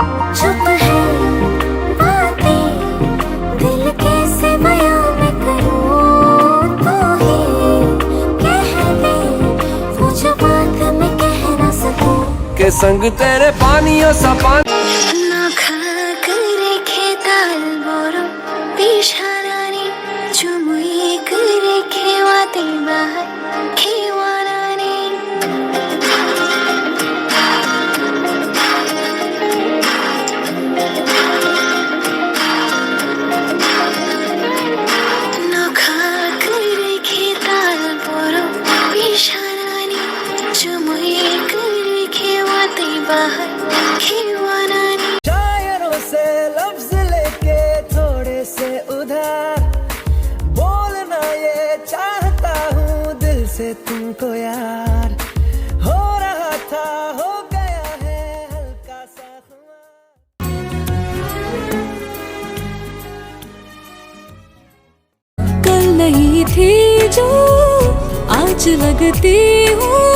चुप है बातें, दिल कैसे बयां मैं करूं, तू ही कह दे वो जो बात मैं कह ना सकूं। के संग तेरे पानियों सा पानी ना खा करे खेताल बोरो पिशारानी, चुमुई करे खेवाते बाहर खेवारानी। ना खा करे खेताल बोरो पिशारानी, चुमुई करे खेवाते बाहर खेवारानी। शायरों से लफ्ज लेके थोड़े से उधार बोलना ये चाहता हूँ दिल से तुमको यार। हो रहा था हो गया है हल्का सा कल नहीं थी जो आज लगती हूँ।